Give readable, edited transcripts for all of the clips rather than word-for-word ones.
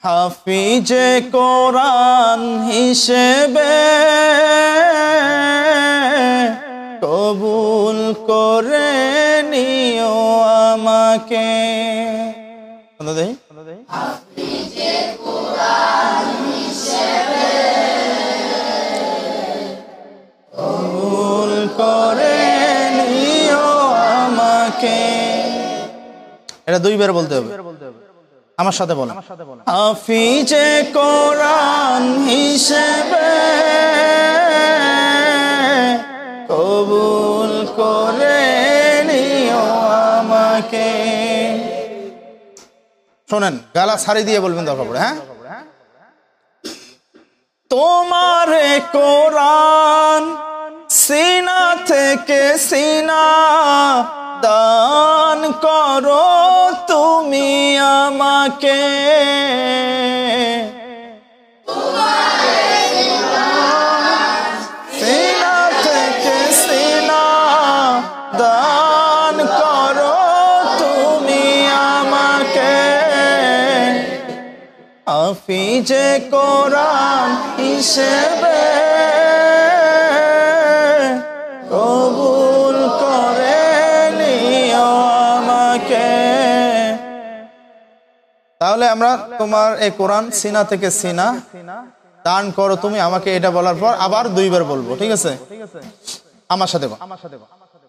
হাফিজে কোরআন হিসেবে কবুল করে নিও আমাকে। হাফিজে কোরআন হিসেবে কবুল করে নিও আমাকে। এটা দুইবার বলতে হবে, আমার সাথে বলেন। হাফিজে কোরআন হিসেবে কবুল করে নিও আমাকে। শোনেন, গালা ছাড়ি দিয়ে বলবেন দরকার পড়ে। হ্যাঁ, তোমারে কোরআন সিনা থেকে সিনা দান করো তুমি আমাকে। সিনা থেকে সিনা দান করো তুমি আমাকে। হাফিজে কোরআন হিসেবে কবুল করে নিও আমাকে। তাহলে আমরা তোমার এই কোরআন সিনা থেকে সিনা দান করো তুমি আমাকে, এটা বলার পর আবার দুইবার বলবো, ঠিক আছে? আমার সাথে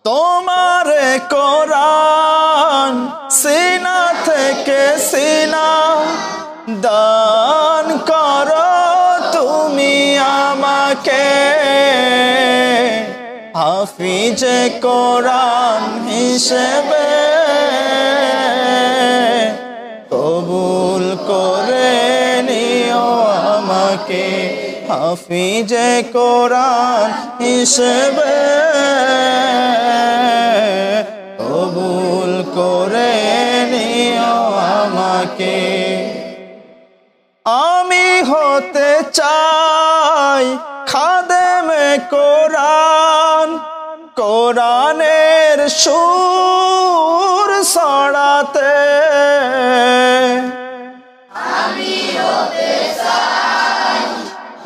তোমার কোরআন সিনা থেকে সিনা দান করো তুমি আমাকে। হাফিজে কোরআন হিসেবে কবুল করে নিও আমাকে। হাফিজে কোরআন হিসেবে কবুল করে নিও আমাকে। আমি হতে চাই খাদেমে কোরআন, কোরআনের সুর ছড়াতে। আমি হতে চাই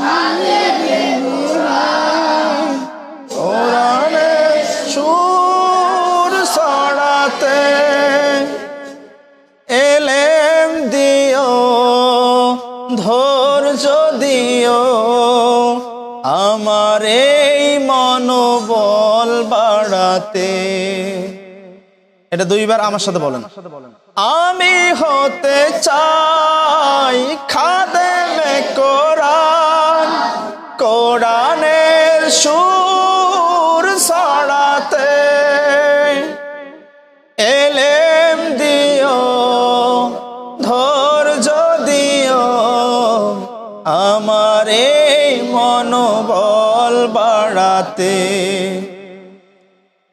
খাদেমে কোরআন, কোরআনের সুর ছড়াতে। এলেম দিও ধৈর্য দিও আমার এই মনোবল বাড়াতে। এটা দুইবার আমার সাথে বলেন। আমি হতে চাই খাদেমে কোরআন, কোরআনের সুর ছড়াতে। এলেম দিও ধৈর্য দিও আমার এই মনোবল বাড়াতে।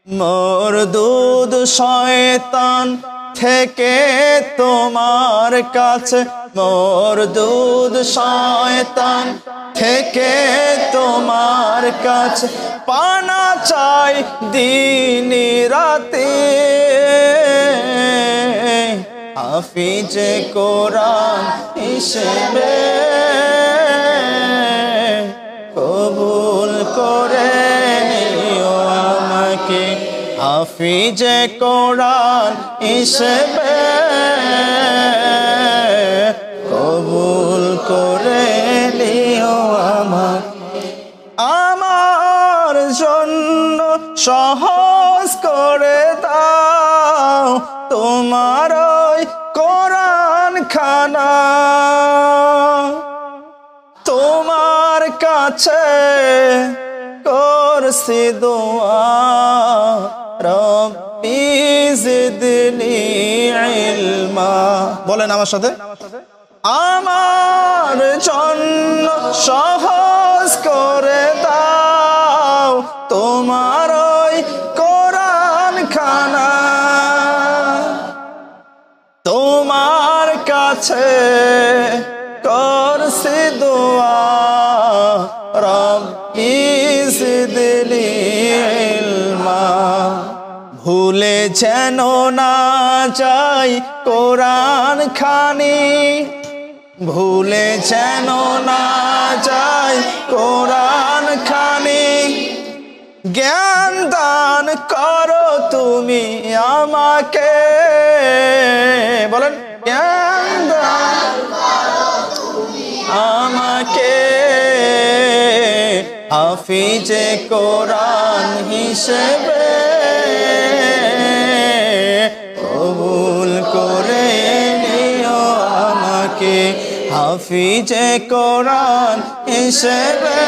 মরদুদ শয়তান থেকে তোমার কাছে, মরদুদ শয়তান থেকে তোমার কাছে পানা চাই দিন রাতে। হাফিজে কোরআন হিসেবে কবুল করে নিও আমাকে। হাফিজে কোরআন হিসেবে কবুল করে নিও আমাকে। আমার জন্য সহজ করে দাও তোমার ওই কোরআন খানা। তোমার কাছে করছি দোয়া রব্বি জিদনি ইলমা। বলেন আমার সাথে। আমার জন্য সহজ করে দাও তোমার ওই কোরআন খানা। তোমার কাছে করছি দোয়া রব্বি জিদনি ইলমা। ভুলে যেন না যাই কোরআন খানি, ভুলে যেন না যায় কোরআন খানি, জ্ঞান দান করো তুমি আমাকে, বলেন জ্ঞান দান আমাকে, হাফিজে কোরআন হিসেবে কবুল করে নিও আমাকে, হাফিজে কোরআন হিসেবে